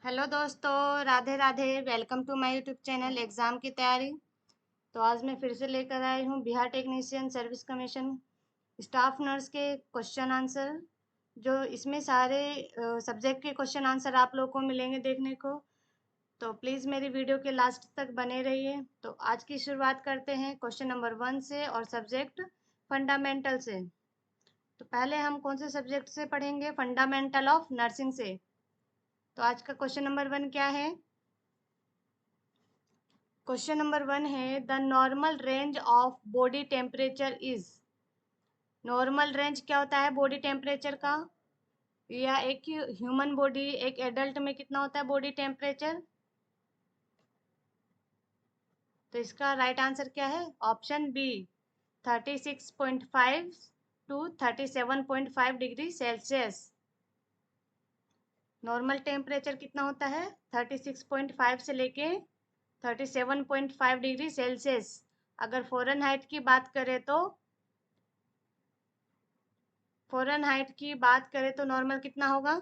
Hello दोस्तों, Radhe Radhe. Welcome to my YouTube channel exam की तैयारी। तो आज मैं फिर से लेकर आई हूँ Bihar technician service commission staff nurse के क्वेश्चन आंसर। जो इसमें सारे सब्जेक्ट के क्वेश्चन आंसर आप लोगों को मिलेंगे देखने को। तो प्लीज़ मेरी वीडियो के लास्ट तक बने रहिए। तो आज की शुरुआत करते हैं क्वेश्चन नंबर 1 से और सब्जेक्ट फंडामेंटल से। तो पहले हम कौन से सब्जेक्ट से पढ़ेंगे? फंडामेंटल ऑफ नर्सिंग से। तो आज का क्वेश्चन नंबर 1 क्या है? क्वेश्चन नंबर 1 है the normal range of body temperature is. Normal range क्या होता है बॉडी टेम्परेचर का? या एक ह्यूमन बॉडी, एक एडल्ट में कितना होता है बॉडी टेम्परेचर? तो इसका राइट आंसर क्या है? Option B 36.5 to 37.5 degree Celsius. Normal temperature कितना होता है? 36.5 से लेके 37.5 डिग्री सेल्सियस। अगर फ़ारेनहाइट की बात करें तो नॉर्मल कितना होगा?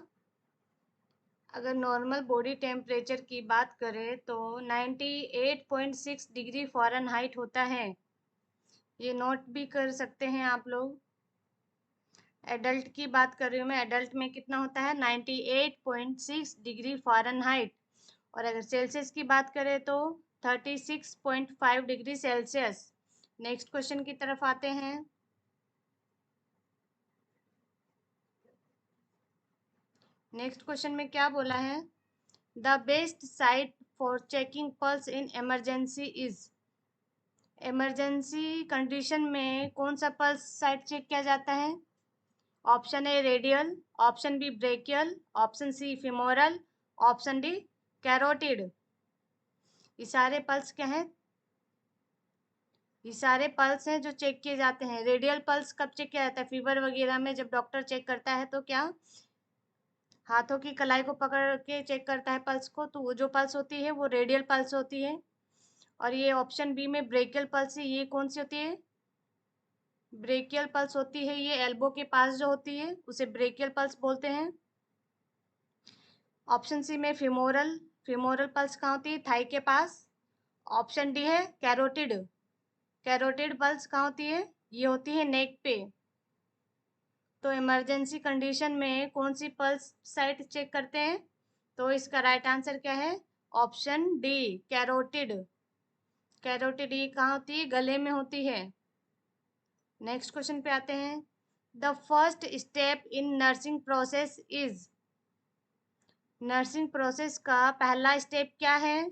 अगर नॉर्मल बॉडी टेम्परेचर की बात करें तो 98.6 डिग्री फ़ारेनहाइट होता है। ये नोट भी कर सकते हैं आप लोग। एडल्ट की बात कर रही हूँ मैं, एडल्ट में कितना होता है? 98.6 डिग्री फ़ारेनहाइट। और अगर सेल्सियस की बात करें तो 36.5 डिग्री सेल्सियस। नेक्स्ट क्वेश्चन की तरफ आते हैं। नेक्स्ट क्वेश्चन में क्या बोला है? The best site for checking pulse in emergency is. Emergency condition में कौन सा पल्स साइट चेक किया जाता है? Option A radial, option B brachial, option C femoral, option D carotid. ये सारे पल्स क्या हैं? ये सारे पल्स हैं जो चेक किए जाते हैं। रेडियल पल्स कब चेक किया जाता है? फीवर वगैरह में जब डॉक्टर चेक करता है तो क्या हाथों की कलाई को पकड़ के चेक करता है पल्स को, तो वो जो पल्स होती है वो रेडियल पल्स होती है। और ये ऑप्शन बी में ब्रेकियल पल्स है, ये कौन सी होती है? ब्रेकियल पल्स होती है। ये एल्बो के पास जो होती है उसे ब्रेकियल पल्स बोलते हैं। ऑप्शन सी में फिमोरल, फिमोरल पल्स कहाँ होती है? थाई के पास। ऑप्शन डी है कैरोटिड, कैरोटिड पल्स कहाँ होती है? ये होती है नेक पे। तो इमरजेंसी कंडीशन में कौन सी पल्स साइट चेक करते हैं? तो इसका राइट आंसर क्या है? Option D carotid. कैरोटिड ये कहाँ होती है? गले में होती है। नेक्स्ट क्वेश्चन पे आते हैं। The first step in nursing process is. Nursing process का पहला स्टेप क्या है?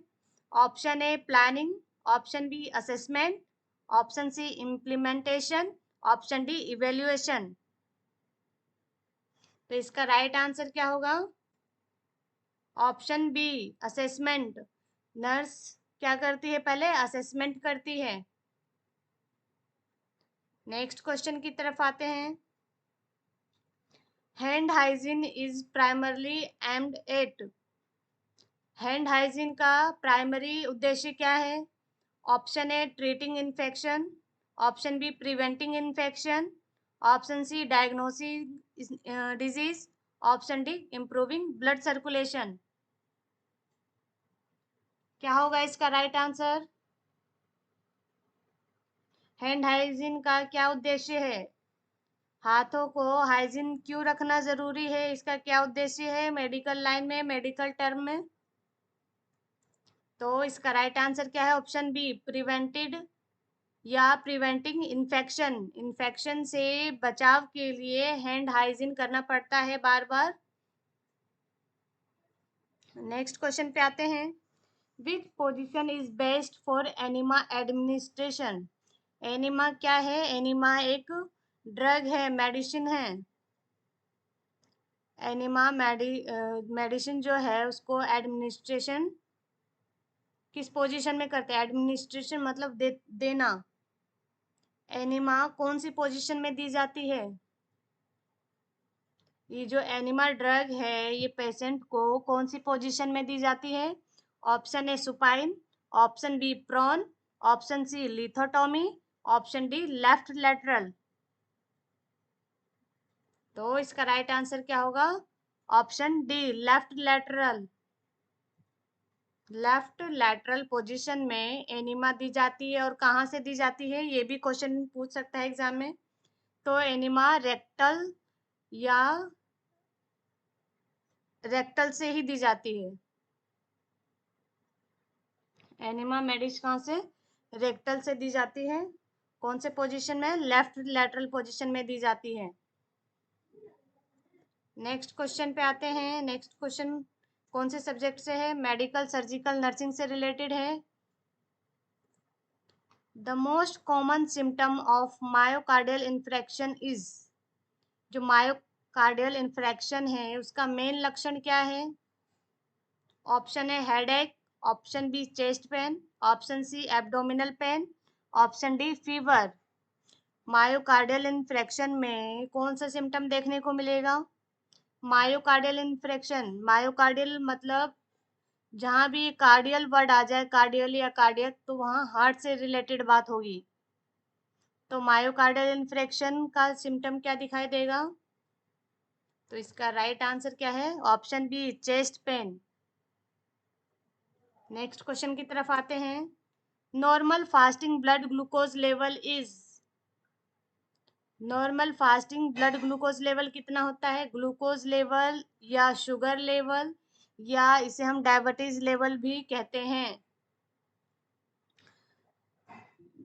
Option A planning, option B assessment, option C implementation, option D evaluation. तो इसका राइट आंसर क्या होगा? Option B assessment. नर्स क्या करती है? पहले असेसमेंट करती है। नेक्स्ट क्वेश्चन की तरफ आते हैं। Hand hygiene is primarily aimed at. Hand hygiene का प्राइमरी उद्देश्य क्या है? Option A treating infection, option B preventing infection, option C diagnosis disease, option D improving blood circulation. क्या होगा इसका राइट आंसर? हैंड हाइजीन का क्या उद्देश्य है? हाथों को हाइजीन क्यों रखना जरूरी है? इसका क्या उद्देश्य है मेडिकल लाइन में, मेडिकल टर्म में? तो इसका राइट आंसर क्या है? ऑप्शन बी प्रिवेंटेड या प्रिवेंटिंग इन्फेक्शन। इन्फेक्शन से बचाव के लिए हैंड हाइजीन करना पड़ता है बार बार। नेक्स्ट क्वेश्चन पे आते हैं। Which position is best for enema administration. Enema क्या है? एनिमा एक ड्रग है, मेडिसिन है। एनिमा मेडिसिन जो है उसको एडमिनिस्ट्रेशन किस पोजीशन में करते हैं? एडमिनिस्ट्रेशन मतलब देना। एनिमा कौन सी पोजीशन में दी जाती है? ये जो एनिमल ड्रग है ये पेशेंट को कौन सी पोजीशन में दी जाती है? Option A supine, option B prone, option C lithotomy, option D left lateral. तो इसका राइट आंसर क्या होगा? Option D left lateral. Left lateral position में एनिमा दी जाती है और कहाँ से दी जाती है, ये भी क्वेश्चन पूछ सकता है एग्जाम में। तो एनिमा रेक्टल से ही दी जाती है। एनिमा मेडिस कहाँ से, रेक्टल से दी जाती है। कौन से पोजीशन में, लेफ्ट लैटरल पोजीशन में दी जाती है। नेक्स्ट क्वेश्चन पे आते हैं। नेक्स्ट क्वेश्चन कौन से सब्जेक्ट से है, मेडिकल, सर्जिकल, नर्सिंग से रिलेटेड है। The most common symptom of myocardial infarction is, जो मायोकार्डियल इन्फ्रैक्शन है उसका मेन लक्षण क्या है। Option A headache, option B chest pain, option C abdominal pain, option D fever. Myocardial infarction में कौन सा सिम्टम देखने को मिलेगा। मायोकार्डियल इन्फ्रैक्शन, मायोकार्डियल मतलब जहां भी कार्डियल वर्ड आ जाए, कार्डियल या कार्डियक, तो वहां हार्ट से रिलेटेड बात होगी। तो मायोकार्डियल इन्फ्रैक्शन का सिम्टम क्या दिखाई देगा। तो इसका राइट आंसर क्या है, option B chest pain. Next question की तरफ आते हैं। Normal fasting blood glucose level is, normal fasting blood glucose level कितना होता है। ग्लूकोज लेवल या शुगर लेवल या इसे हम डायबिटीज लेवल भी कहते हैं।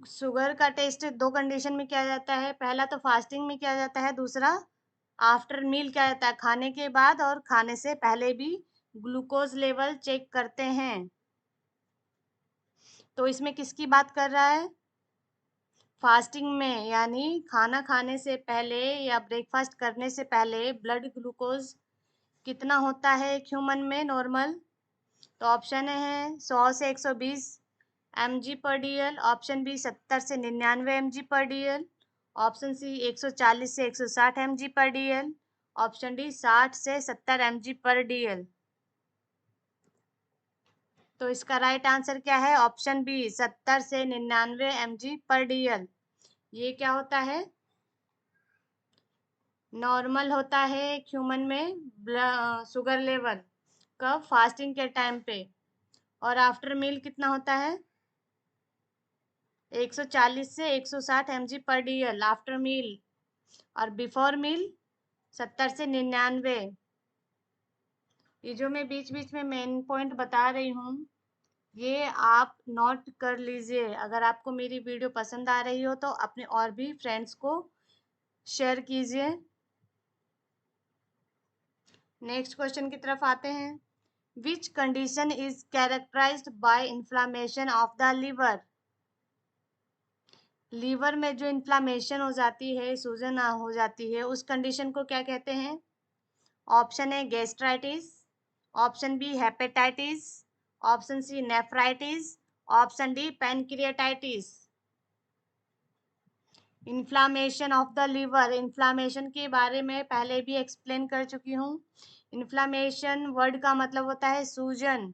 शुगर का टेस्ट दो कंडीशन में किया जाता है, पहला तो फास्टिंग में किया जाता है, दूसरा आफ्टर मील किया जाता है, खाने के बाद और खाने से पहले भी ग्लूकोज लेवल चेक करते हैं। तो इसमें किसकी बात कर रहा है, फास्टिंग में, यानी खाना खाने से पहले या ब्रेकफास्ट करने से पहले ब्लड ग्लूकोज कितना होता है एक ह्यूमन में नॉर्मल। तो ऑप्शन है 100 से 120 mg पर डीएल, ऑप्शन बी 70 से 99 mg पर डीएल, ऑप्शन सी 140 से 160 mg पर डीएल, ऑप्शन डी 60 से 70 mg पर डीएल। तो इसका राइट आंसर क्या है, ऑप्शन बी 70 से 99 mg पर डीएल। ये क्या होता है, नॉर्मल होता है एक ह्यूमन में शुगर लेवल कब, फास्टिंग के टाइम पे। और आफ्टर मील कितना होता है, 140 से 160 mg पर डीएल आफ्टर मील, और बिफोर मील 70 से 99। ये जो मैं बीच बीच में मेन पॉइंट बता रही हूँ ये आप नोट कर लीजिए। अगर आपको मेरी वीडियो पसंद आ रही हो तो अपने और भी फ्रेंड्स को शेयर कीजिए। नेक्स्ट क्वेश्चन की तरफ आते हैं। Which condition is characterized by inflammation of the liver. Liver में जो इन्फ्लामेशन हो जाती है, सूजन हो जाती है, उस कंडीशन को क्या कहते हैं। Option A gastritis, option B hepatitis, option C nephritis, option D pancreatitis. Inflammation of the liver, inflammation के बारे में पहले भी एक्सप्लेन कर चुकी हूँ। इन्फ्लामेशन वर्ड का मतलब होता है सूजन।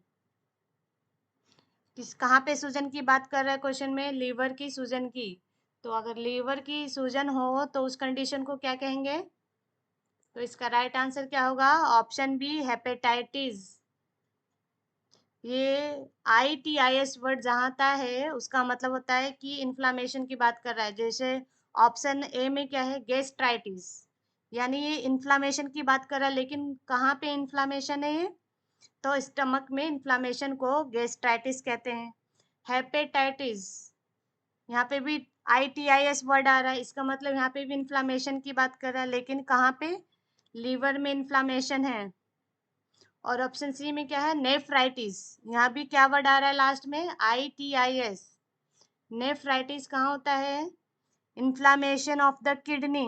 किस कहाँ पे सूजन की बात कर रहा है क्वेश्चन में, लीवर की सूजन की। तो अगर लीवर की सूजन हो तो उस कंडीशन को क्या कहेंगे। तो इसका राइट आंसर क्या होगा, ऑप्शन बी हेपेटाइटिस। ये ITIS वर्ड जहाँ आता है उसका मतलब होता है कि इन्फ्लामेशन की बात कर रहा है। जैसे ऑप्शन ए में क्या है, गैस्ट्राइटिस, यानी ये इन्फ्लामेशन की बात कर रहा है, लेकिन कहाँ पे इन्फ्लामेशन है ये, तो स्टमक में इन्फ्लामेशन को गैस्ट्राइटिस कहते हैं। हेपेटाइटिस, यहाँ पे भी ITIS वर्ड आ रहा है, इसका मतलब यहाँ पे भी इन्फ्लामेशन की बात कर रहा है, लेकिन कहाँ पे, लीवर में इन्फ्लामेशन है। और ऑप्शन सी में क्या है, नेफ्राइटिस, यहाँ भी क्या वर्ड आ रहा है लास्ट में, ITIS। नेफ्राइटिस कहाँ होता है, inflammation of the kidney.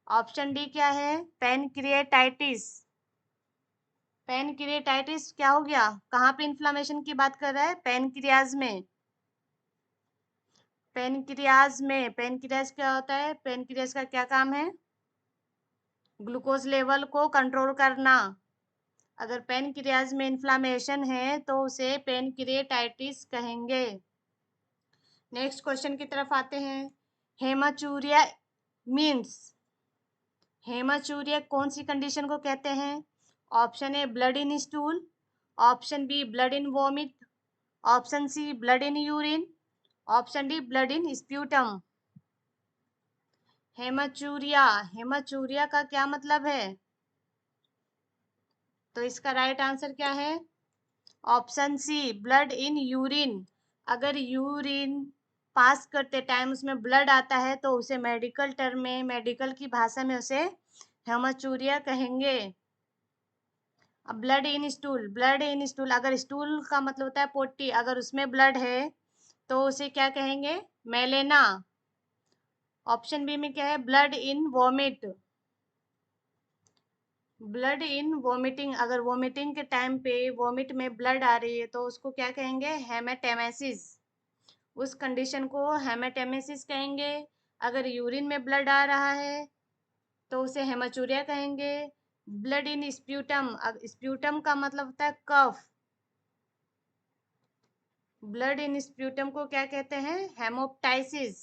Option D क्या है, पैनक्रिएटाइटिस। पैनक्रिएटाइटिस क्या हो गया, कहाँ पे इन्फ्लामेशन की बात कर रहा है, पैनक्रियाज में। पैनक्रियाज में, पैनक्रियाज क्या होता है, पैनक्रियाज का क्या काम है, ग्लूकोज लेवल को कंट्रोल करना। अगर पैनक्रियाज में इन्फ्लामेशन है तो उसे पैनक्रिएटाइटिस कहेंगे। नेक्स्ट क्वेश्चन की तरफ आते हैं। हेमाचूरिया मीन्स, हेमाचूरिया कौन सी कंडीशन को कहते हैं। Option A blood in stool, option B blood in vomit, option C blood in urine, option D blood in sputum. Haematuria, haematuria का क्या मतलब है? तो इसका राइट आंसर क्या है? Option C blood in urine. अगर यूरिन पास करते टाइम उसमें ब्लड आता है तो उसे मेडिकल टर्म में, मेडिकल की भाषा में उसे हेमाचूरिया कहेंगे। अब blood in stool, blood in stool, अगर स्टूल का मतलब होता है पोटी, अगर उसमें ब्लड है तो उसे क्या कहेंगे? मेलेना। ऑप्शन बी में क्या है? Blood in vomit, blood in vomiting, अगर वॉमिटिंग के टाइम पे वॉमिट में ब्लड आ रही है तो उसको क्या कहेंगे? हेमेटेमेसिस। उस कंडीशन को हेमेटेमेसिस कहेंगे। अगर यूरिन में ब्लड आ रहा है तो उसे हेमाचूरिया कहेंगे। ब्लड इन स्प्यूटम, अब स्प्यूटम का मतलब होता है कफ, ब्लड इन स्प्यूटम को क्या कहते हैं? हेमोप्टाइसिस,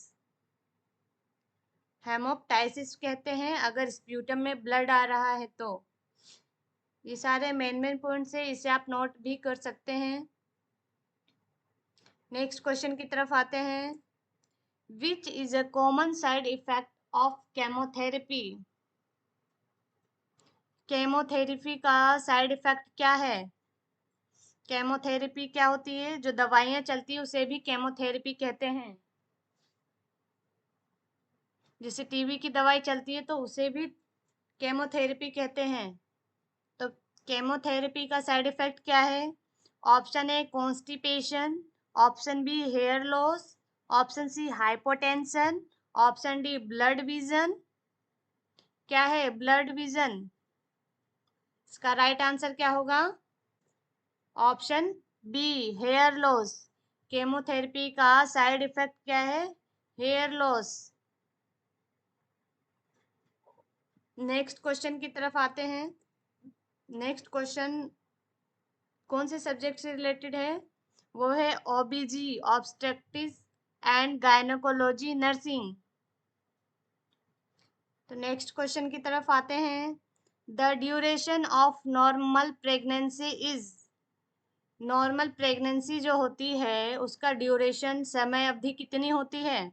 हेमोप्टाइसिस कहते हैं अगर स्प्यूटम में ब्लड आ रहा है तो। ये सारे मेन पॉइंट्स है, इसे आप नोट भी कर सकते हैं। नेक्स्ट क्वेश्चन की तरफ आते हैं। Which is a common side effect of chemotherapy? Chemotherapy का साइड इफेक्ट क्या है? केमोथेरेपी क्या होती है? जो दवाइयाँ चलती है उसे भी केमोथेरेपी कहते हैं। जैसे टीबी की दवाई चलती है तो उसे भी केमोथेरेपी कहते हैं। तो केमोथेरेपी का साइड इफेक्ट क्या है? Option A constipation, option B hair loss, option C hypotension, option D blood vision. क्या है? Blood vision. इसका राइट आंसर क्या होगा? Option B hair loss. Chemotherapy का साइड इफेक्ट क्या है? Hair loss. नेक्स्ट क्वेश्चन की तरफ आते हैं। नेक्स्ट क्वेश्चन कौन से सब्जेक्ट से रिलेटेड है? वो है ओबीजी, ऑब्स्टेट्रिक्स एंड गायनेकोलॉजी नर्सिंग। तो नेक्स्ट क्वेश्चन की तरफ आते हैं। The duration of normal pregnancy is, normal pregnancy जो होती है उसका ड्यूरेशन, समय अवधि कितनी होती है?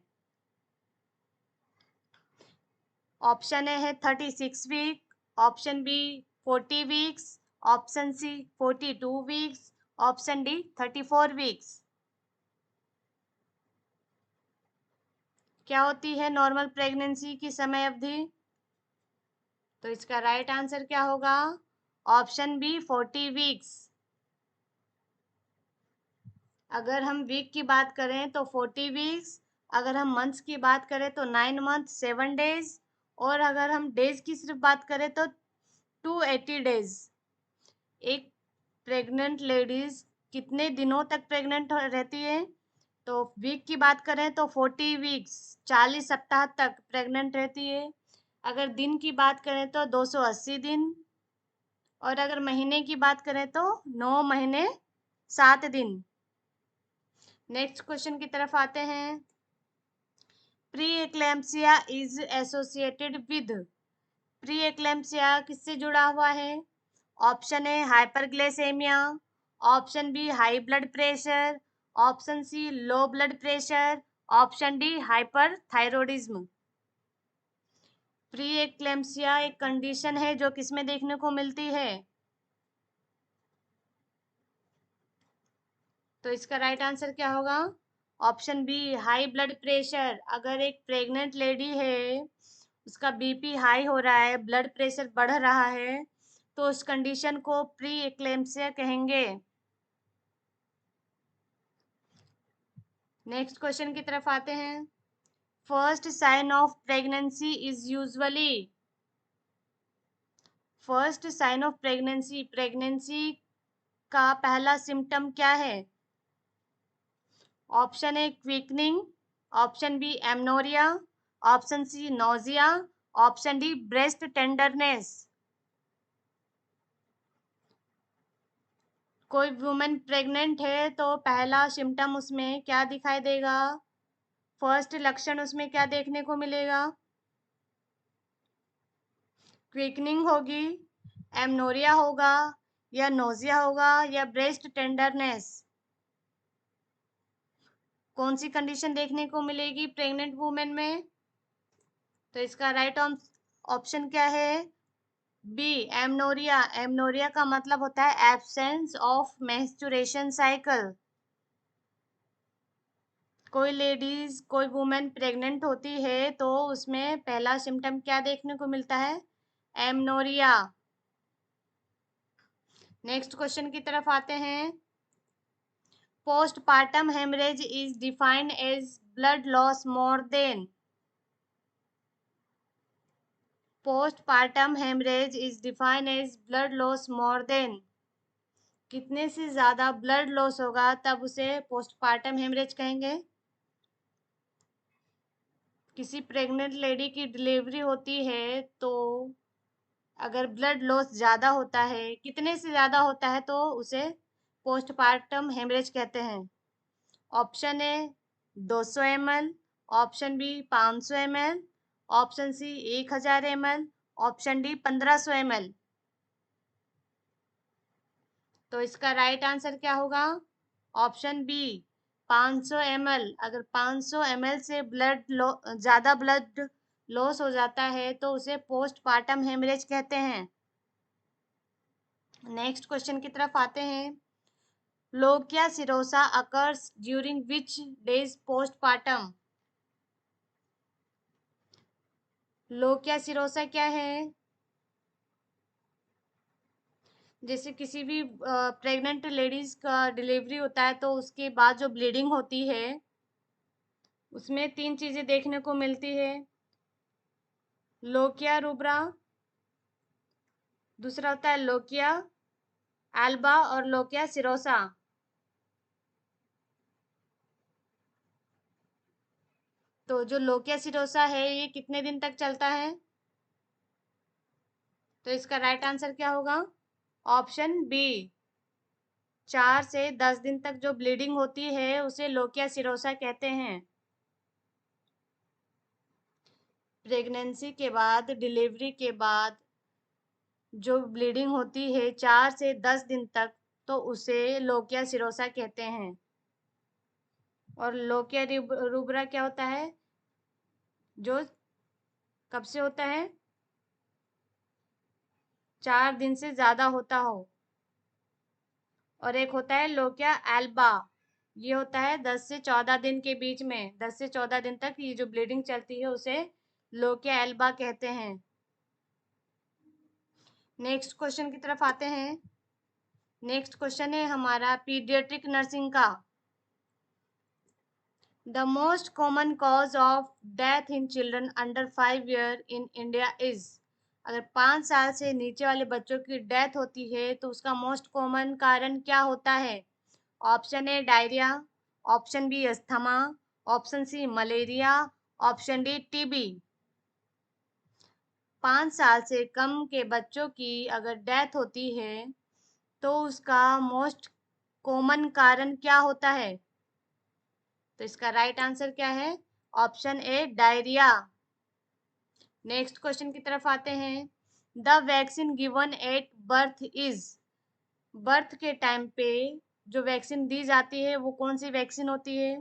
ऑप्शन ए है 36 week, option B 40 weeks, option C 42 weeks, option D 34 weeks. क्या होती है नॉर्मल प्रेगनेंसी की समय अवधि? तो इसका राइट आंसर क्या होगा? Option B 40 weeks. अगर हम वीक की बात करें तो 40 वीक्स, अगर हम मंथ्स की बात करें तो 9 मंथ 7 डेज, और अगर हम डेज की सिर्फ बात करें तो 280 डेज। एक प्रेग्नेंट लेडीज कितने दिनों तक प्रेग्नेंट रहती है? तो वीक की बात करें तो 40 वीक्स, 40 सप्ताह तक प्रेग्नेंट रहती है। अगर दिन की बात करें तो 280 दिन, और अगर महीने की बात करें तो 9 महीने 7 दिन। नेक्स्ट क्वेश्चन की तरफ आते हैं। Pre eclampsia is associated with, pre eclampsia किससे जुड़ा हुआ है? Option A hyperglycaemia, option B high blood pressure, option C low blood pressure, option D hyperthyroidism. Pre eclampsia एक कंडीशन है जो किसमें देखने को मिलती है? तो इसका राइट आंसर क्या होगा? Option B high blood pressure. अगर एक प्रेग्नेंट लेडी है, उसका बीपी हाई हो रहा है, ब्लड प्रेशर बढ़ रहा है, तो उस कंडीशन को प्री एक्लेम्सिया कहेंगे। नेक्स्ट क्वेश्चन की तरफ आते हैं। First sign of pregnancy is usually, first sign of pregnancy, pregnancy का पहला सिम्टम क्या है? Option A quickening, option B amenorrhoea, option C nausea, option D breast tenderness. कोई वुमेन प्रेग्नेंट है तो पहला सिम्टम उसमें क्या दिखाई देगा? फर्स्ट लक्षण उसमें क्या देखने को मिलेगा? क्विकनिंग होगी, एमनोरिया होगा, या नोजिया होगा या ब्रेस्ट टेंडरनेस? कौन सी कंडीशन देखने को मिलेगी प्रेग्नेंट वुमेन में? तो इसका राइट ऑप्शन क्या है? B, amenorrhoea. एमनोरिया का मतलब होता है एब्सेंस ऑफ मेंस्ट्रुएशन साइकिल। कोई लेडीज, कोई वुमेन प्रेग्नेंट होती है तो उसमें पहला सिम्टम क्या देखने को मिलता है? एमनोरिया। नेक्स्ट क्वेश्चन की तरफ आते हैं। Postpartum haemorrhage is defined as blood loss more than. Postpartum haemorrhage is defined as blood loss more than. कितने से ज्यादा ब्लड लॉस होगा तब उसे पोस्टपार्टम हेमरेज कहेंगे? किसी प्रेग्नेंट लेडी की डिलीवरी होती है तो अगर ब्लड लॉस ज़्यादा होता है, कितने से ज़्यादा होता है, तो उसे पोस्टपार्टम हेमरेज कहते हैं। Option A 200 ml, option B 500 ml, option C 1000 ml, option D 1500 ml। तो इसका राइट आंसर क्या होगा? Option B 500 ml। अगर 500 ml से ज़्यादा ब्लड लॉस हो जाता है तो उसे पोस्टपार्टम हेमरेज कहते हैं। नेक्स्ट क्वेश्चन की तरफ आते हैं। Lochia serosa occurs during which days postpartum? Lochia serosa क्या है? जैसे किसी भी प्रेग्नेंट लेडीज का डिलीवरी होता है तो उसके बाद जो ब्लीडिंग होती है उसमें 3 चीजें देखने को मिलती है। लोकिया रूब्रा, दूसरा होता है लोकिया एल्बा और लोकिया सिरोसा। तो जो लोकिया सिरोसा है ये कितने दिन तक चलता है? तो इसका राइट आंसर क्या होगा? ऑप्शन बी 4 से 10 दिन तक जो ब्लीडिंग होती है उसे लोकिया सिरोसा कहते हैं। प्रेगनेंसी के बाद, डिलीवरी के बाद जो ब्लीडिंग होती है 4 से 10 दिन तक तो उसे लोकिया सिरोसा कहते हैं। और लोकिया रूब्रा क्या होता है? जो कब से होता है? 4 दिन से ज्यादा होता हो। और एक होता है लोकिया एल्बा, ये होता है 10 से 14 दिन के बीच में। 10 से 14 दिन तक ये जो ब्लीडिंग चलती है उसे लोकिया एल्बा कहते हैं। नेक्स्ट क्वेश्चन की तरफ आते हैं। नेक्स्ट क्वेश्चन है हमारा पीडियाट्रिक नर्सिंग का। The most common cause of death in children under 5 year in India is. अगर 5 साल से नीचे वाले बच्चों की डेथ होती है तो उसका मोस्ट कॉमन कारण क्या होता है? Option A diarrhoea, option B asthma, option C malaria, option D TB. 5 साल से कम के बच्चों की अगर डेथ होती है तो उसका मोस्ट कॉमन कारण क्या होता है? तो इसका राइट आंसर क्या है? Option A diarrhoea. Next question की तरफ आते हैं। The vaccine given at birth is. Birth के टाइम पे जो वैक्सीन दी जाती है वो कौन सी वैक्सीन होती है?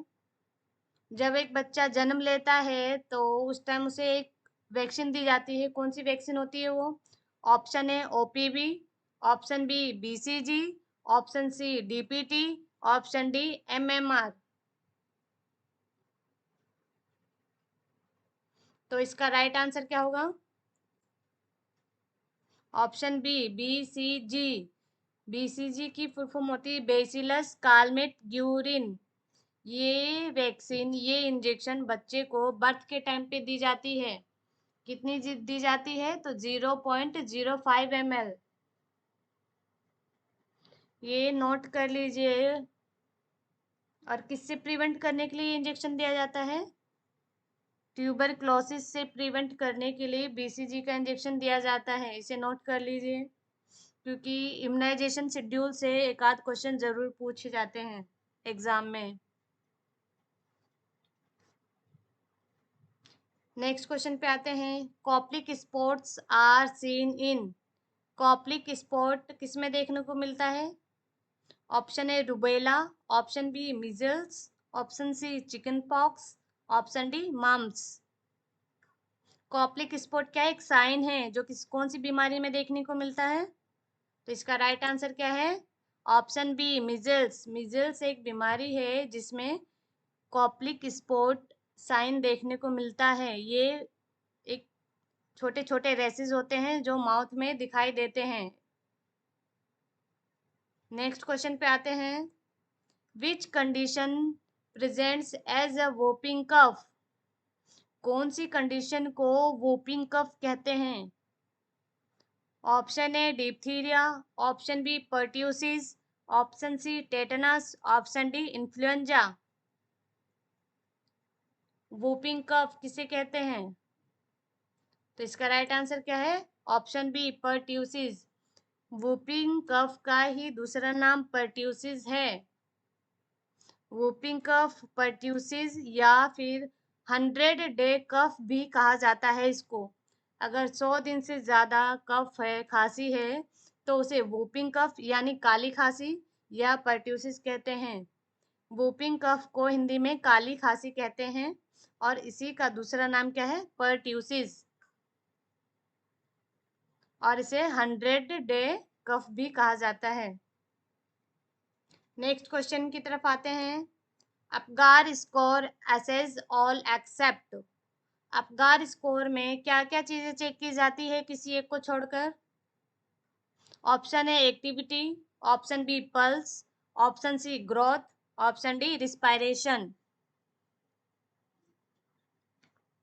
जब एक बच्चा जन्म लेता है तो उस टाइम उसे एक वैक्सीन दी जाती है। कौन सी वैक्सीन होती है वो? Option A OPV, option B BCG, option C DPT, option D MMR. तो इसका राइट आंसर क्या होगा? Option B BCG. बीसीजी की फुल फॉर्म होती है बेसिलस कालमेट ग्यूरिन। ये वैक्सीन, ये इंजेक्शन बच्चे को बर्थ के टाइम पे दी जाती है। कितनी दी जाती है? तो 0.05 ml। ये नोट कर लीजिए। और किससे प्रिवेंट करने के लिए इंजेक्शन दिया जाता है? ट्यूबरक्लोसिस से प्रिवेंट करने के लिए बीसीजी का इंजेक्शन दिया जाता है। इसे नोट कर लीजिए क्योंकि इम्यूनाइजेशन शेड्यूल से एक आध क्वेश्चन जरूर पूछे जाते हैं एग्जाम में। नेक्स्ट क्वेश्चन पे आते हैं। Koplik spots are seen in. Koplik spot किस में देखने को मिलता है? Option A rubella, option B measles, option C chicken pox, option D mumps. Koplik spot क्या एक साइन है जो कौन सी बीमारी में देखने को मिलता है? तो इसका राइट आंसर क्या है? Option B measles. मीजल्स एक बीमारी है जिसमें कॉप्लिक स्पॉट साइन देखने को मिलता है। ये एक छोटे छोटे रेसेस होते हैं जो माउथ में दिखाई देते हैं। नेक्स्ट क्वेश्चन पे आते हैं। Which condition presents as a whooping cough? कौन सी कंडीशन को वोपिंग कफ कहते हैं? Option A diphtheria, option B pertussis, option C tetanus, option D influenza. Whooping cough किसे कहते हैं? तो इसका राइट आंसर क्या है? Option B pertussis. Whooping cough का ही दूसरा नाम पर्ट्यूसिस है। वूपिंग कफ, पर्ट्यूसिस या फिर 100 डे कफ भी कहा जाता है इसको। अगर 100 दिन से ज़्यादा कफ है, खांसी है, तो उसे वूपिंग कफ यानी काली खांसी या पर्ट्यूसिस कहते हैं। वूपिंग कफ को हिंदी में काली खांसी कहते हैं और इसी का दूसरा नाम क्या है? पर्ट्यूसिस। और इसे 100 डे कफ भी कहा जाता है। नेक्स्ट क्वेश्चन की तरफ आते हैं। Apgar score assess all except. Apgar score में क्या क्या चीजें चेक की जाती है किसी एक को छोड़कर? Option A activity, option B pulse, option C growth, option D respiration.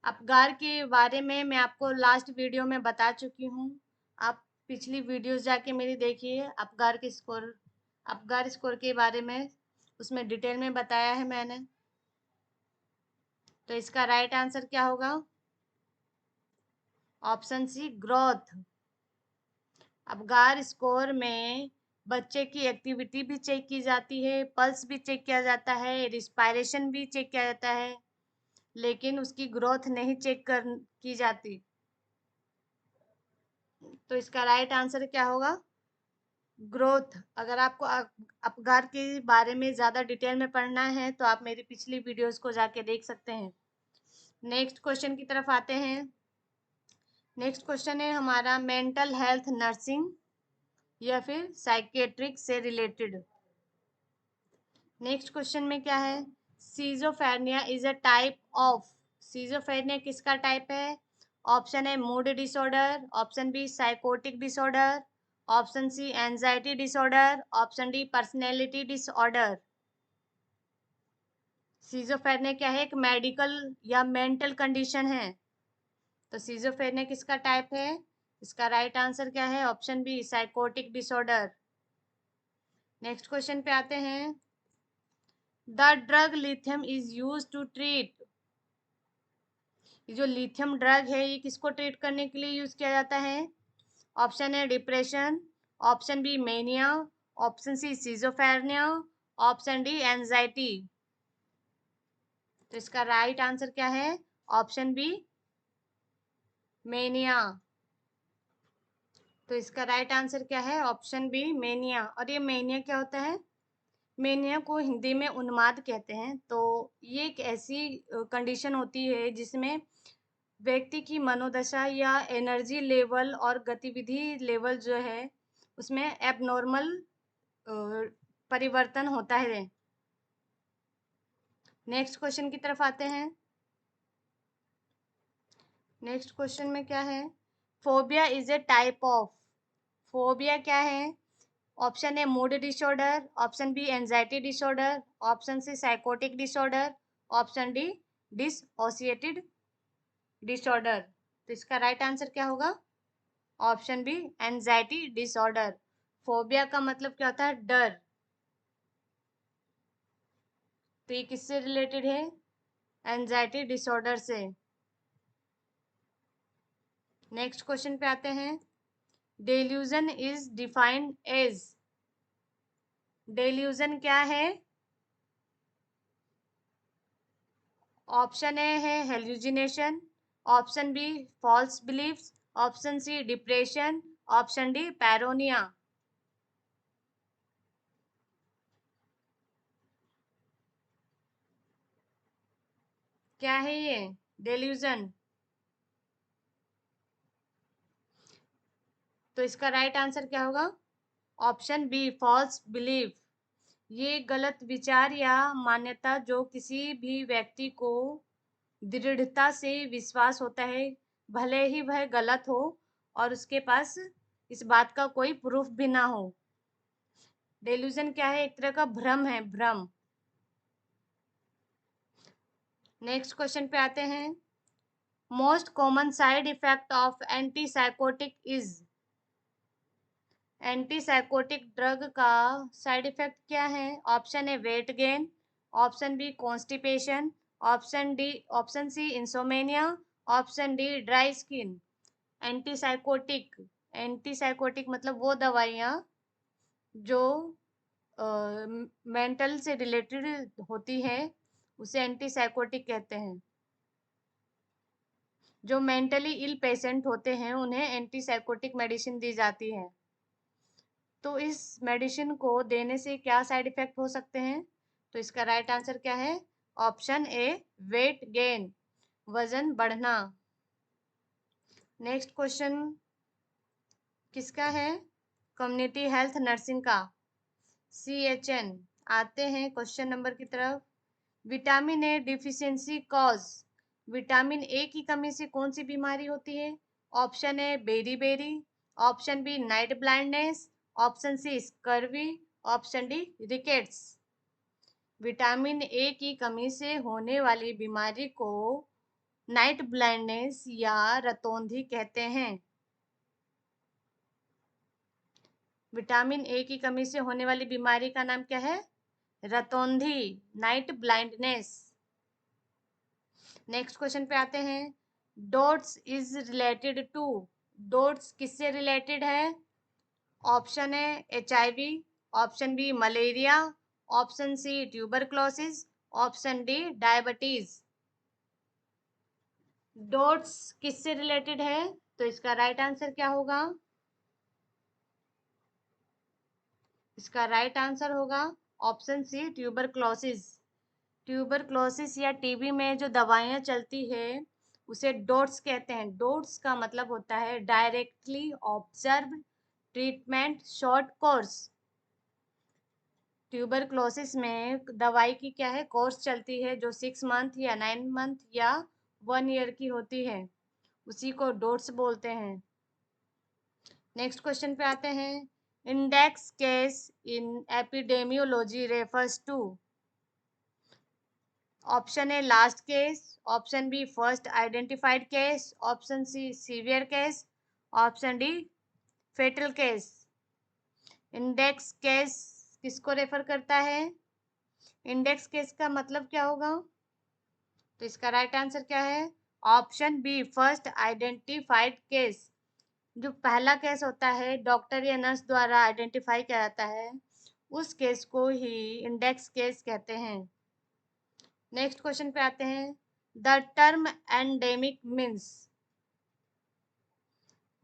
Apgar के बारे में मैं आपको लास्ट वीडियो में बता चुकी हूँ। आप पिछली वीडियोस जाके मेरी देखिए। अपगार स्कोर के बारे में उसमें डिटेल में बताया है मैंने। तो इसका राइट आंसर क्या होगा? Option C growth. Apgar score में बच्चे की एक्टिविटी भी चेक की जाती है, पल्स भी चेक किया जाता है, रिस्पायरेशन भी चेक किया जाता है, लेकिन उसकी ग्रोथ नहीं चेक की जाती। तो इसका राइट आंसर क्या होगा? ग्रोथ। अगर आपको अपगार के बारे में ज़्यादा डिटेल में पढ़ना है तो आप मेरी पिछली वीडियोस को जाके देख सकते हैं। नेक्स्ट क्वेश्चन की तरफ आते हैं। नेक्स्ट क्वेश्चन है हमारा मेंटल हेल्थ नर्सिंग या फिर साइकेट्रिक से रिलेटेड। नेक्स्ट क्वेश्चन में क्या है? Schizophrenia is a type of. Schizophrenia किसका टाइप है? Option A mood disorder, option B psychotic disorder, option C anxiety disorder, option D personality disorder. Schizophrenia क्या है? एक मेडिकल या मेंटल कंडीशन है। तो सीजोफ्रेनिया किसका टाइप है? इसका राइट आंसर क्या है? Option B psychotic disorder. Next question पे आते हैं। The drug lithium is use to treat. जो लिथियम ड्रग है ये किसको ट्रीट करने के लिए यूज किया जाता है? Option A depression, option B mania, option C schizophrenia, option D anxiety. तो इसका राइट आंसर क्या है? Option B mania. तो इसका राइट आंसर क्या है? Option B mania. और ये मेनिया क्या होता है? मेनिया को हिंदी में उन्माद कहते हैं। तो ये एक ऐसी कंडीशन होती है जिसमें व्यक्ति की मनोदशा या एनर्जी लेवल और गतिविधि लेवल जो है उसमें एबनॉर्मल परिवर्तन होता है। नेक्स्ट क्वेश्चन की तरफ आते हैं। नेक्स्ट क्वेश्चन में क्या है? Phobia is a type of. Phobia क्या है? Option A mood disorder, option B anxiety disorder, option C psychotic disorder, option D dissociated disorder. तो इसका राइट आंसर क्या होगा? Option B anxiety disorder. Phobia का मतलब क्या होता है? डर। तो ये किससे रिलेटेड है? एंजाइटी डिसऑर्डर से। नेक्स्ट क्वेश्चन पे आते हैं। Delusion is defined as. Delusion क्या है? ऑप्शन ए है hallucination, option B false beliefs, option C depression, option D paranoia. क्या है ये? डेल्यूजन। तो इसका राइट आंसर क्या होगा? Option B false belief. ये गलत विचार या मान्यता जो किसी भी व्यक्ति को दृढ़ता से विश्वास होता है, भले ही वह गलत हो और उसके पास इस बात का कोई प्रूफ भी ना हो। डेल्यूजन क्या है? एक तरह का भ्रम है, भ्रम। नेक्स्ट क्वेश्चन पे आते हैं। Most common side effect of antipsychotic is. Antipsychotic drug का साइड इफेक्ट क्या है? Option A weight gain, option B constipation, option C insomnia, option D dry skin. Antipsychotic, antipsychotic मतलब वो दवाइयाँ जो मेंटल से रिलेटेड होती हैं, उसे एंटीसाइकोटिक कहते हैं। जो मेंटली इल पेशेंट होते हैं उन्हें एंटीसाइकोटिक मेडिसिन दी जाती है। तो इस मेडिसिन को देने से क्या साइड इफेक्ट हो सकते हैं? तो इसका राइट आंसर क्या है? ऑप्शन ए वेट गेन, वजन बढ़ना। नेक्स्ट क्वेश्चन किसका है? कम्युनिटी हेल्थ नर्सिंग का, CHN। आते हैं क्वेश्चन नंबर की तरफ। Vitamin A deficiency cause. Vitamin A की कमी से कौन सी बीमारी होती है? Option A beriberi, option B night blindness, option C scurvy, option D rickets. Vitamin A की कमी से होने वाली बीमारी को नाइट ब्लाइंडनेस या रतौंधी कहते हैं। विटामिन ए की कमी से होने वाली बीमारी का नाम क्या है? रतौंधी, नाइट ब्लाइंडनेस। नेक्स्ट क्वेश्चन पे आते हैं। DOTS is related to. DOTS किससे रिलेटेड है? Option A HIV, option B malaria, option C tuberculosis, option D diabetes. DOTS किससे रिलेटेड है? तो इसका राइट आंसर क्या होगा? इसका राइट आंसर होगा ऑप्शन सी ट्यूबरक्लोसिस। ट्यूबरक्लोसिस या टीबी में जो दवाइयाँ चलती है उसे डोट्स कहते हैं। डोट्स का मतलब होता है directly observe treatment short course. Tuberculosis में दवाई की क्या है, कोर्स चलती है जो 6 मंथ या 9 मंथ या 1 ईयर की होती है, उसी को डोट्स बोलते हैं। नेक्स्ट क्वेश्चन पे आते हैं। Index case in epidemiology refers to. Option A last case, option B first identified case, option C severe case, option D fatal case. Index case किसको रेफर करता है? इंडेक्स केस का मतलब क्या होगा? तो इसका राइट आंसर क्या है? Option B first identified case. जो पहला केस होता है डॉक्टर या नर्स द्वारा आइडेंटिफाई किया जाता है, उस केस को ही इंडेक्स केस कहते हैं। नेक्स्ट क्वेश्चन पे आते हैं। The term endemic means.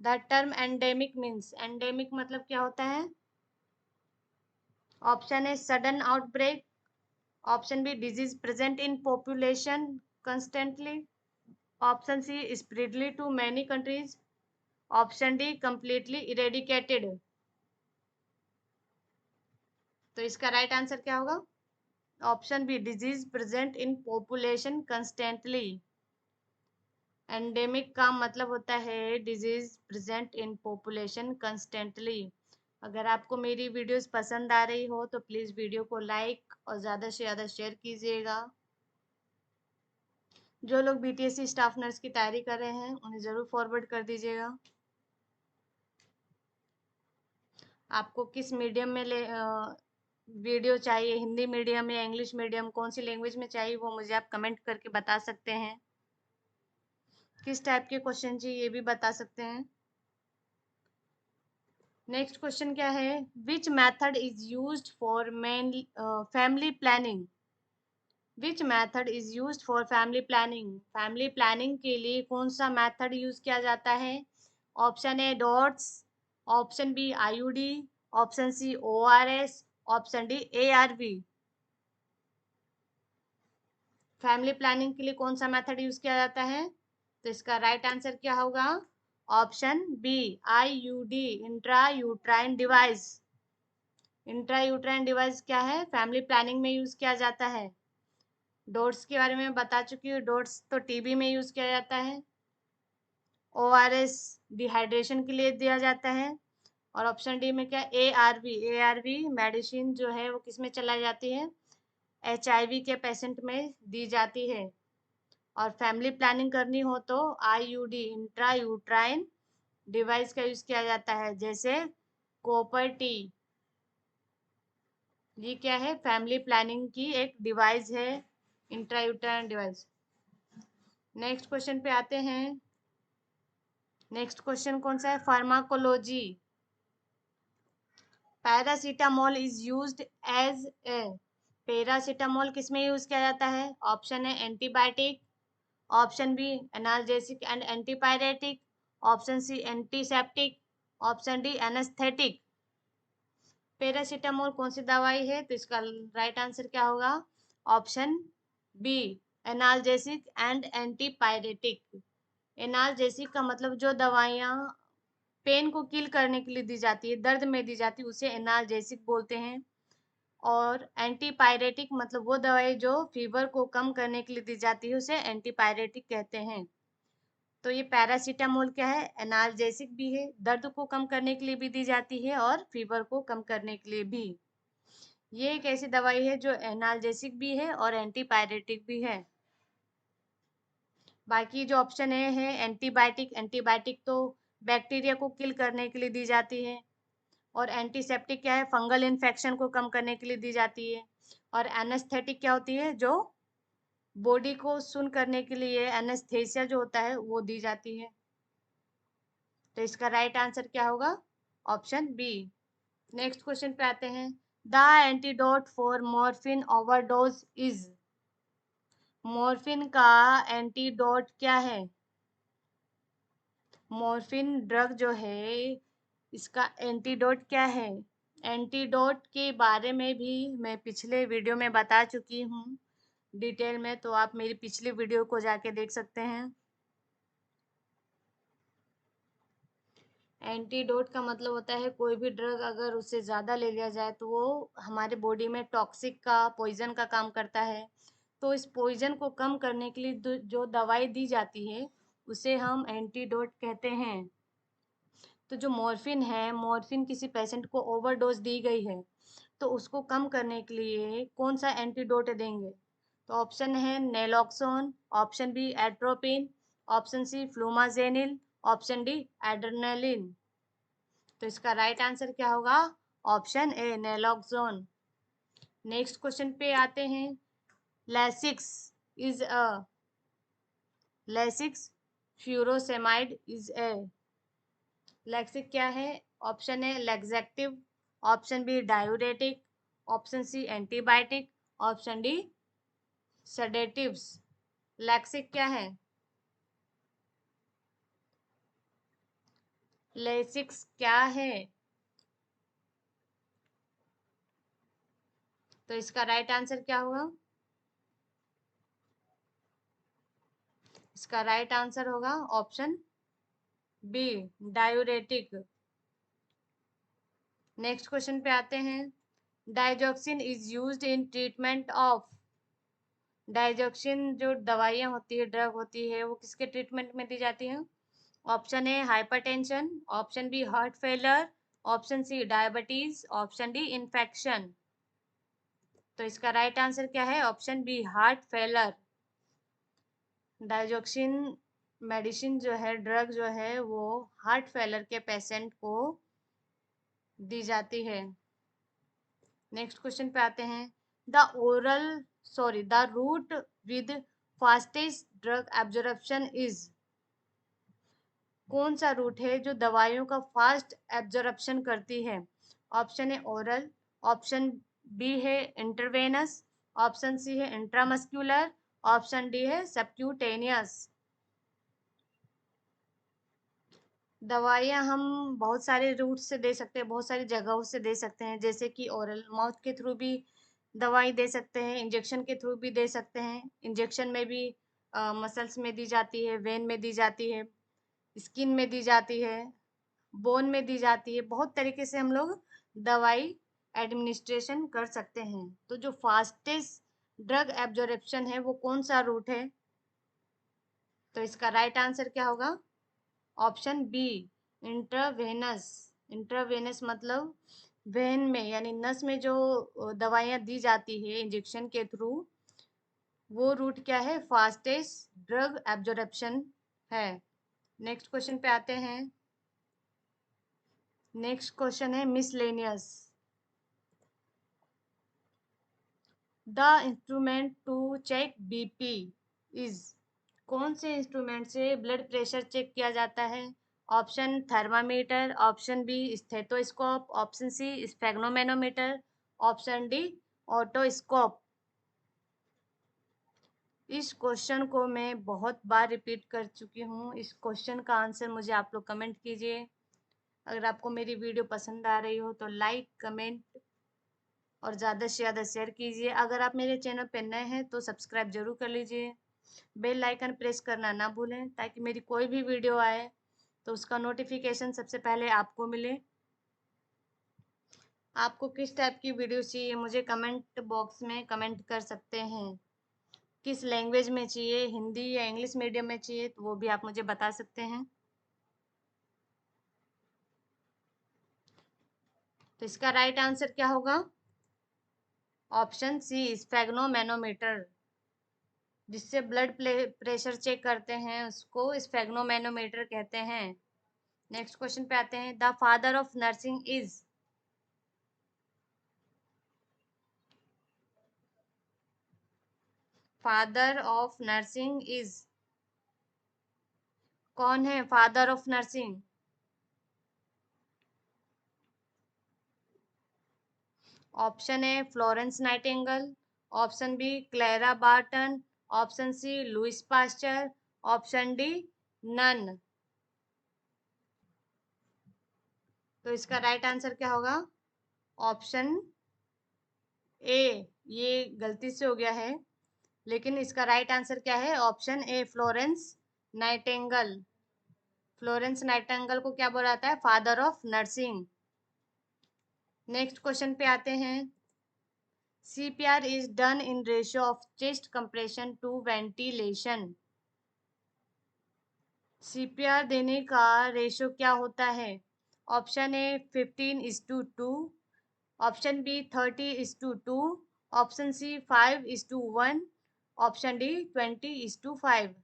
The term endemic means, endemic मतलब क्या होता है? Option A sudden outbreak, option B disease present in population constantly, option C spreadly to many countries, option D completely eradicated. तो इसका right answer क्या होगा? Option B disease present in population constantly. Endemic का मतलब होता है disease present in population constantly. अगर आपको मेरी वीडियोस पसंद आ रही हो तो प्लीज़ वीडियो को लाइक और ज़्यादा से ज़्यादा शेयर कीजिएगा। जो लोग BTSC स्टाफ नर्स की तैयारी कर रहे हैं उन्हें ज़रूर फॉरवर्ड कर दीजिएगा। आपको किस मीडियम में वीडियो चाहिए, हिंदी मीडियम या इंग्लिश मीडियम, कौन सी लैंग्वेज में चाहिए, वो मुझे आप कमेंट करके बता सकते हैं। किस टाइप के क्वेश्चन चाहिए ये भी बता सकते हैं। नेक्स्ट क्वेश्चन क्या है? Which method is used for family planning. Which method is used for family planning. Family planning के लिए कौन सा मैथड यूज किया जाता है? Option A DOTS, option B IUD, option C ORS, option D ARV. Family planning के लिए कौन सा मेथड यूज किया जाता है? तो इसका राइट आंसर क्या होगा? Option B IUD, intra uterine device. Intra uterine device क्या है? फैमिली प्लानिंग में यूज किया जाता है। डोट्स के बारे में बता चुकी हूँ, डोट्स तो टीबी में यूज किया जाता है। ओआरएस डिहाइड्रेशन के लिए दिया जाता है। और ऑप्शन डी में क्या? एआरवी, एआरवी मेडिसिन जो है वो किस में चलाई जाती है? एचआईवी के पेशेंट में दी जाती है। और फैमिली प्लानिंग करनी हो तो आईयूडी, इंट्रा यूट्राइन डिवाइस का यूज किया जाता है, जैसे कॉपर टी। ये क्या है? फैमिली प्लानिंग की एक डिवाइस है, intra uterine device. Next question पे आते हैं। नेक्स्ट क्वेश्चन कौन सा है? Pharmacology. Paracetamol is used as a. Paracetamol किस में यूज किया जाता है? ऑप्शन है antibiotic, option B analgesic and antipyretic, option C antiseptic, option D anaesthetic. Paracetamol कौन सी दवाई है? तो इसका राइट आंसर क्या होगा? Option B analgesic and antipyretic. Analgesic का मतलब जो दवाइयाँ पेन को किल करने के लिए दी जाती है, दर्द में दी जाती है, उसे एनाल्जेसिक बोलते हैं। और एंटीपायरेटिक मतलब वो दवाई जो फीवर को कम करने के लिए दी जाती है, उसे एंटीपायरेटिक कहते हैं। तो ये पैरासीटामोल क्या है? एनाल्जेसिक भी है, दर्द को कम करने के लिए भी दी जाती है और फीवर को कम करने के लिए भी। ये एक ऐसी दवाई है जो एनाल्जेसिक भी है और एंटीपायरेटिक भी है। बाकी जो ऑप्शन है एंटीबायोटिक। एंटीबायोटिक तो बैक्टीरिया को किल करने के लिए दी जाती है। और एंटीसेप्टिक क्या है? फंगल इन्फेक्शन को कम करने के लिए दी जाती है। और एनेस्थेटिक क्या होती है? जो बॉडी को सुन करने के लिए एनेस्थेसिया जो होता है वो दी जाती है। तो इसका राइट आंसर क्या होगा? Option B. नेक्स्ट क्वेश्चन पे आते हैं। The antidote for morphine overdose is. Morphine का एंटीडोट क्या है? मॉर्फिन ड्रग जो है इसका एंटीडोट क्या है? एंटीडोट के बारे में भी मैं पिछले वीडियो में बता चुकी हूँ डिटेल में, तो आप मेरी पिछली वीडियो को जाके देख सकते हैं। एंटीडोट का मतलब होता है कोई भी ड्रग अगर उससे ज़्यादा ले लिया जाए तो वो हमारे बॉडी में टॉक्सिक का, पॉइजन का काम करता है। तो इस पॉइजन को कम करने के लिए जो दवाई दी जाती है उसे हम एंटीडोट कहते हैं। तो जो मॉर्फिन है, मॉर्फिन किसी पेशेंट को ओवरडोज दी गई है तो उसको कम करने के लिए कौन सा एंटीडोट देंगे? तो ऑप्शन है naloxone, option B atropine, option C flumazenil, option D adrenaline. तो इसका राइट आंसर क्या होगा? Option A naloxone. Next question पे आते हैं। Lasix is a. Lasix furosemide is a. Lasix क्या है? Option A laxative, option B diuretic, option C antibiotic, option D sedatives. Lasix क्या है? लैसिक्स क्या है? तो इसका राइट आंसर क्या होगा? इसका राइट आंसर होगा option B diuretic. Next question पे आते हैं। Digoxin is used in treatment of. Digoxin जो दवाइयाँ होती है, ड्रग होती है, वो किसके ट्रीटमेंट में दी जाती है? Option A hypertension, option B heart failure, option C diabetes, option D infection. तो इसका राइट आंसर क्या है? Option B heart failure. Digoxin medicine जो है, ड्रग जो है, वो हार्ट फेलियर के पेशेंट को दी जाती है। नेक्स्ट क्वेश्चन पे आते हैं। The route with fastest drug absorption is. कौन सा रूट है जो दवाइयों का फास्ट एब्जॉर्प्शन करती है? ऑप्शन है ओरल, ऑप्शन बी है इंटरवेनस, ऑप्शन सी है इंट्रामस्कुलर, ऑप्शन डी है सबक्यूटेनियस। दवाइयाँ हम बहुत सारे रूट से दे सकते हैं, बहुत सारी जगहों से दे सकते हैं, जैसे कि ओरल माउथ के थ्रू भी दवाई दे सकते हैं, इंजेक्शन के थ्रू भी दे सकते हैं। इंजेक्शन में भी मसल्स में दी जाती है, वेन में दी जाती है, स्किन में दी जाती है, बोन में दी जाती है। बहुत तरीके से हम लोग दवाई एडमिनिस्ट्रेशन कर सकते हैं। तो जो फास्टेस्ट ड्रग एब्जॉर्प्शन है वो कौन सा रूट है? तो इसका राइट आंसर क्या होगा? Option B, intravenous. इंट्रावेनस मतलब वेन में यानी नस में जो दवाइयाँ दी जाती है इंजेक्शन के थ्रू, वो रूट क्या है? फास्टेस्ट ड्रग एब्जॉर्प्शन है। नेक्स्ट क्वेश्चन पे आते हैं। नेक्स्ट क्वेश्चन है miscellaneous. The instrument to check BP is. कौन से इंस्ट्रूमेंट से ब्लड प्रेशर चेक किया जाता है? Option thermometer, option B stethoscope, option C sphygmomanometer, option D otoscope. इस क्वेश्चन को मैं बहुत बार रिपीट कर चुकी हूँ। इस क्वेश्चन का आंसर मुझे आप लोग कमेंट कीजिए। अगर आपको मेरी वीडियो पसंद आ रही हो तो लाइक, कमेंट और ज़्यादा से ज़्यादा शेयर कीजिए। अगर आप मेरे चैनल पर नए हैं तो सब्सक्राइब जरूर कर लीजिए। बेल आइकन प्रेस करना ना भूलें ताकि मेरी कोई भी वीडियो आए तो उसका नोटिफिकेशन सबसे पहले आपको मिले। आपको किस टाइप की वीडियो चाहिए मुझे कमेंट बॉक्स में कमेंट कर सकते हैं। किस लैंग्वेज में चाहिए, हिंदी या इंग्लिश मीडियम में चाहिए, तो वो भी आप मुझे बता सकते हैं। तो इसका राइट आंसर क्या होगा? Option C sphygmomanometer. जिससे ब्लड प्रेशर चेक करते हैं उसको स्फेग्नोमेनोमीटर कहते हैं। नेक्स्ट क्वेश्चन पे आते हैं। The father of nursing is. Father of nursing is. कौन है father of nursing? Option A Florence Nightingale, option B Clara Barton, option C Louis Pasteur, option D none. तो इसका राइट आंसर क्या होगा? Option A. ये गलती से हो गया है, लेकिन इसका राइट आंसर क्या है? Option A Florence Nightingale. Florence Nightingale को क्या बोला जाता है? Father of nursing. Next question पे आते हैं। CPR is done in ratio of chest compression to ventilation. CPR देने का रेशो क्या होता है? Option A 15:2, option B 30:2, option C 5:1, option D 20:5।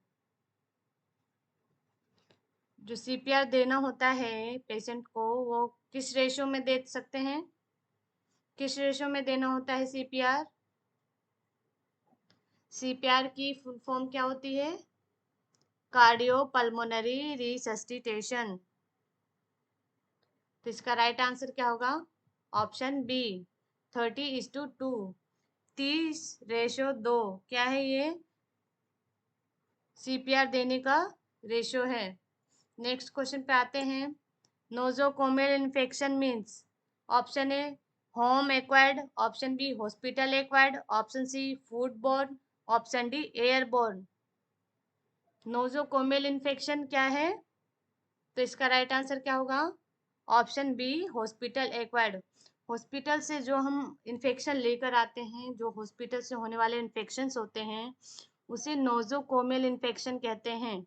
जो CPR देना होता है पेशेंट को वो किस रेशो में दे सकते हैं? किस रेशो में देना होता है CPR? CPR की फुल फॉर्म क्या होती है? कार्डियोपल्मोनरी रिसस्टिटेशन। तो इसका राइट आंसर क्या होगा? Option B 30:2। 30:2 क्या है ये? CPR देने का रेशो है। नेक्स्ट क्वेश्चन पे आते हैं। Nosocomial infection means. Option A home acquired, option B hospital acquired, option C food borne, option D airborne. Nosocomial infection क्या है? तो इसका राइट आंसर क्या होगा? Option B hospital acquired. Hospital से जो हम इन्फेक्शन लेकर आते हैं, जो हॉस्पिटल से होने वाले इन्फेक्शंस होते हैं, उसे नोजोकोमियल इन्फेक्शन कहते हैं।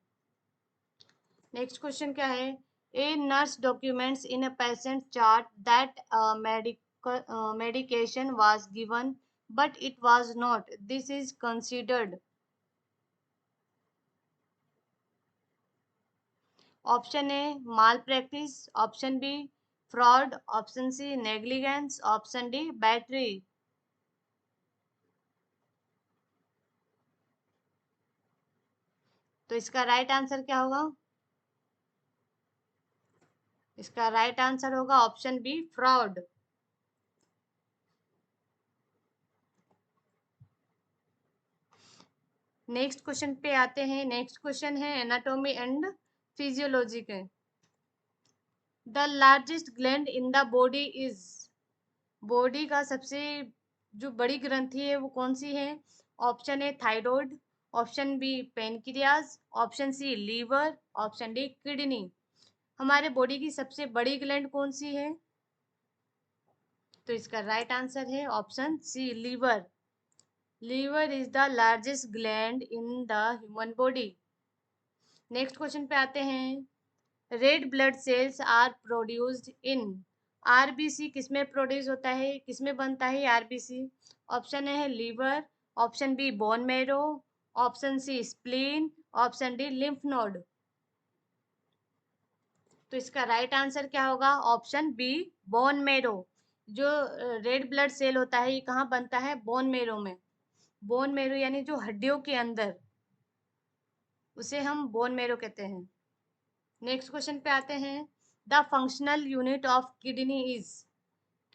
नेक्स्ट क्वेश्चन क्या है? A nurse documents in a patient chart that medication was given but it was not. This is considered. Option A malpractice, option B fraud, option C negligence, option D battery. तो इसका right answer क्या होगा? इसका right answer होगा option B fraud. Next question पे आते हैं। Next question है एनाटॉमी एंड फिजियोलॉजी के। The largest gland in the body is, body का सबसे जो बड़ी ग्रंथि है वो कौन सी है? Option A thyroid, option B pancreas, option C liver, option D kidney. हमारे बॉडी की सबसे बड़ी ग्लैंड कौन सी है? तो इसका राइट आंसर है option C liver. Liver is the largest gland in the human body. Next question पे आते हैं। Red blood cells are produced in, RBC किसमें प्रोड्यूस होता है, किसमें बनता है आरबीसी? ऑप्शन ए है liver, option B bone marrow, option C spleen, option D lymph node. तो इसका राइट आंसर क्या होगा? Option B bone marrow. जो रेड ब्लड सेल होता है ये कहाँ बनता है? बोन मैरो में। बोन मैरो यानी जो हड्डियों के अंदर, उसे हम बोन मैरो कहते हैं। नेक्स्ट क्वेश्चन पे आते हैं। The functional unit of kidney is,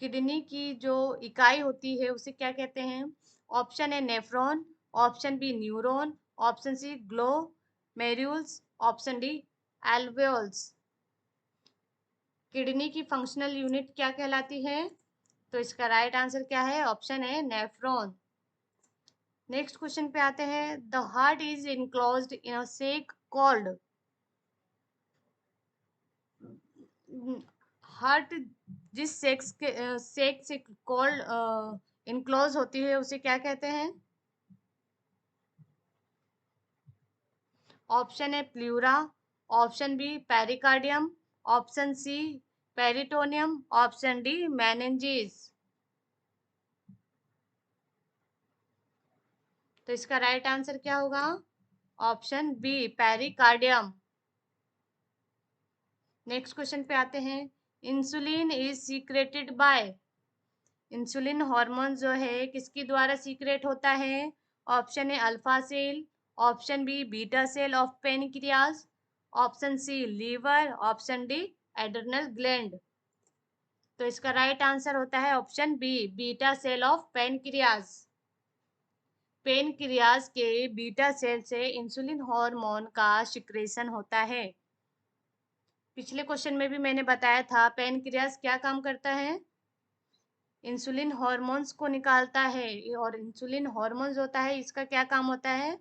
kidney की जो इकाई होती है उसे क्या कहते हैं? Option A nephron, option B neuron, option C glomerulus, option D alveolus. Kidney की फंक्शनल यूनिट क्या कहलाती है? तो इसका राइट आंसर क्या है? Option A nephron. Next question पे आते हैं। The heart is enclosed in a sac called, heart जिस सेक्स के सेक्स से कॉल्ड इनक्लोज होती है उसे क्या कहते हैं? Option A pleura, option B pericardium, option C peritoneum, option D meninges. तो इसका राइट आंसर क्या होगा? Option B pericardium. Next question पे आते हैं। Insulin is secreted by, insulin hormone जो है किसके द्वारा सीक्रेट होता है? Option A alpha cell, option B beta cell of pancreas, option C liver, option D adrenal gland. तो इसका राइट आंसर होता है option B beta cell of pancreas. Pancreas के बीटा सेल से इंसुलिन हार्मोन का secretion होता है। पिछले क्वेश्चन में भी मैंने बताया था पेनक्रियाज क्या काम करता है? इंसुलिन हार्मोन्स को निकालता है। और इंसुलिन हार्मोन्स होता है इसका क्या काम होता है?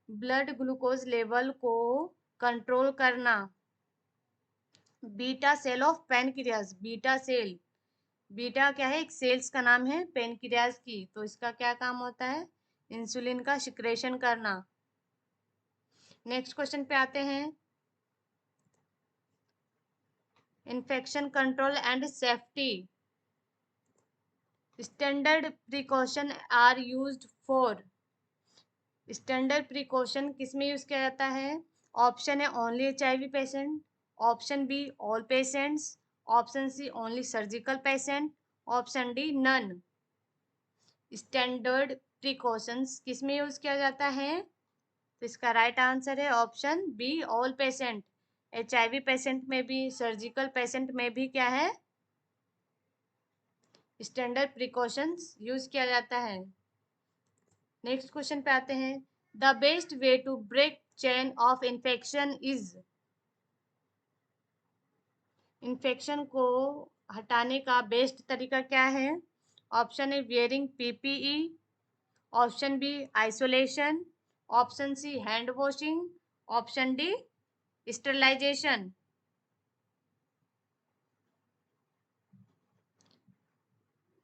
ब्लड ग्लूकोज लेवल को कंट्रोल करना। Beta cell of pancreas, beta cell, beta क्या है? एक सेल्स का नाम है पेनक्रियाज की। तो इसका क्या काम होता है? इंसुलिन का सिक्रेशन करना। नेक्स्ट क्वेश्चन पे आते हैं। Infection control and safety, standard precaution are used for, standard precaution किस में यूज किया जाता है? Option A only HIV patient, option B all patients, option C only surgical patient, option D none. Standard precautions किस में use किया जाता है? तो इसका राइट आंसर है option B all patient. HIV patient में भी, सर्जिकल पेशेंट में भी क्या है? स्टैंडर्ड प्रिकॉशंस यूज किया जाता है। नेक्स्ट क्वेश्चन पे आते हैं। The best way to break chain of infection is, infection को हटाने का बेस्ट तरीका क्या है? Option A wearing PPE, option B isolation, option C hand washing, option D sterilisation.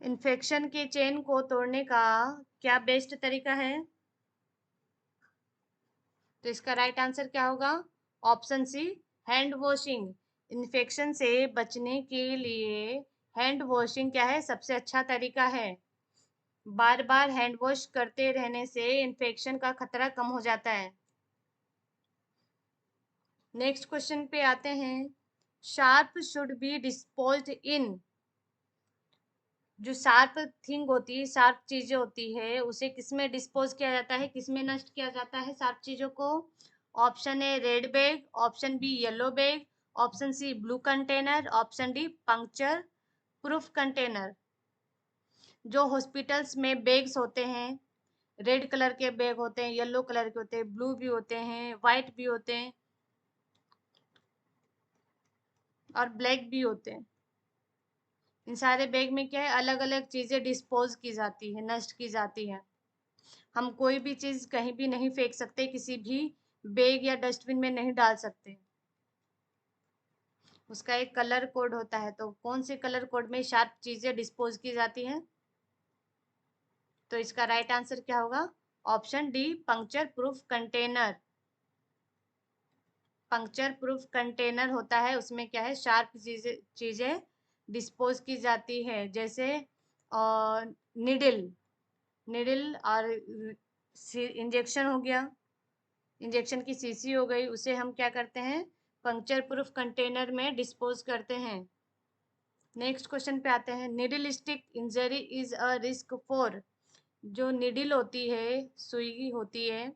Infection के चेन को तोड़ने का क्या बेस्ट तरीका है? तो इसका राइट आंसर क्या होगा? Option C hand washing. Infection से बचने के लिए हैंड वॉशिंग क्या है? सबसे अच्छा तरीका है। बार बार हैंड वॉश करते रहने से इन्फेक्शन का खतरा कम हो जाता है। नेक्स्ट क्वेश्चन पे आते हैं। शार्प शुड बी डिस्पोज्ड इन, जो शार्प थिंग होती है, शार्प चीजें होती है, उसे किसमें डिस्पोज किया जाता है, किसमें नष्ट किया जाता है शार्प चीजों को? Option A red bag, option B yellow bag, option C blue container, option D puncture proof container. जो हॉस्पिटल्स में बैग्स होते हैं, रेड कलर के बैग होते हैं, येलो कलर के होते हैं, ब्लू भी होते हैं, वाइट भी होते हैं। और ब्लैक भी होते हैं। इन सारे बैग में क्या है, अलग अलग चीज़ें डिस्पोज की जाती है, नष्ट की जाती है। हम कोई भी चीज़ कहीं भी नहीं फेंक सकते, किसी भी बैग या डस्टबिन में नहीं डाल सकते। उसका एक कलर कोड होता है। तो कौन से कलर कोड में शार्प चीज़ें डिस्पोज की जाती हैं? तो इसका राइट आंसर क्या होगा? Option D, puncture proof container. Puncture proof container होता है, उसमें क्या है, शार्प चीजें डिस्पोज की जाती है, जैसे निडिल निडिल और इंजेक्शन हो गया, इंजेक्शन की शीशी हो गई, उसे हम क्या करते हैं, पंक्चर प्रूफ कंटेनर में डिस्पोज करते हैं। नेक्स्ट क्वेश्चन पे आते हैं। Needle stick injury is a risk for. जो निडिल होती है, सुई होती है,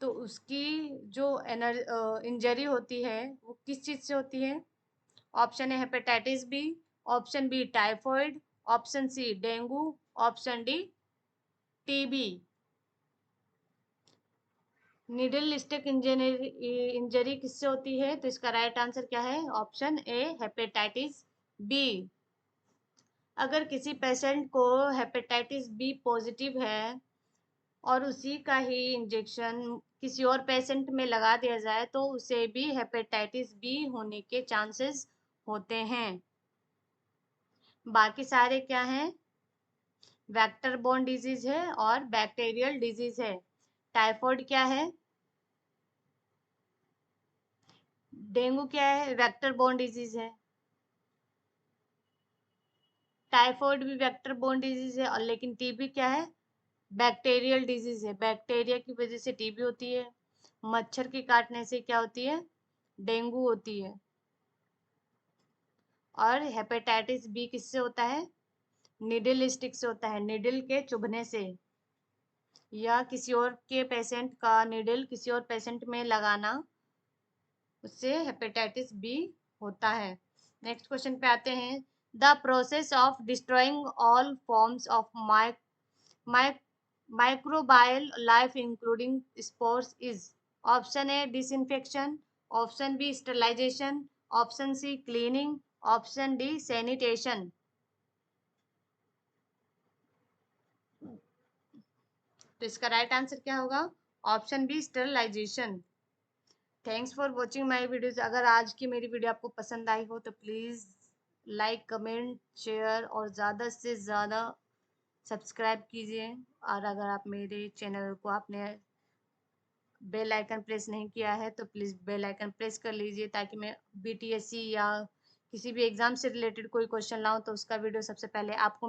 तो उसकी जो इंजरी होती है वो किस चीज से होती है? Option A hepatitis B, option B typhoid, option C dengue, option D TB. Needle stick injury किससे होती है? तो इसका राइट आंसर क्या है? Option A hepatitis B. अगर किसी पेशेंट को हेपेटाइटिस बी पॉजिटिव है और उसी का ही इंजेक्शन किसी और पेशेंट में लगा दिया जाए तो उसे भी हेपेटाइटिस बी होने के चांसेस होते हैं। बाकी सारे क्या हैं? वेक्टर बोर्न डिजीज है और बैक्टीरियल डिजीज है। टाइफॉइड क्या है? डेंगू क्या है? वेक्टर बोर्न डिजीज है। टाइफॉइड भी वेक्टर बोर्न डिजीज है, और लेकिन टीबी क्या है? बैक्टीरियल डिजीज है। बैक्टीरिया की वजह से टीबी होती है। मच्छर के काटने से क्या होती है? डेंगू होती है। और हेपेटाइटिस बी किससे होता है? निडल स्टिक से होता है, निडल के चुभने से, या किसी और के पेशेंट का निडल किसी और पेशेंट में लगाना, उससे हेपेटाइटिस बी होता है। नेक्स्ट क्वेश्चन पे आते हैं। The process of destroying all forms of microbial life including spores is. Option A disinfection, option B sterilisation, option C cleaning, option D sanitation. तो इसका राइट आंसर क्या होगा? Option B sterilisation. Thanks for watching my videos. अगर आज की मेरी video आपको पसंद आई हो तो प्लीज़ लाइक, कमेंट, शेयर और ज़्यादा से ज़्यादा सब्सक्राइब कीजिए। और अगर आप मेरे चैनल को आपने बेल आइकन प्रेस नहीं किया है तो प्लीज़ बेल आइकन प्रेस कर लीजिए, ताकि मैं बीटीएससी या किसी भी एग्ज़ाम से रिलेटेड कोई क्वेश्चन लाऊं तो उसका वीडियो सबसे पहले आपको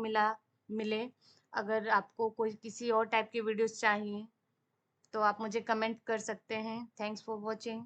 मिले। अगर आपको कोई किसी और टाइप की वीडियोस चाहिए तो आप मुझे कमेंट कर सकते हैं। Thanks for watching.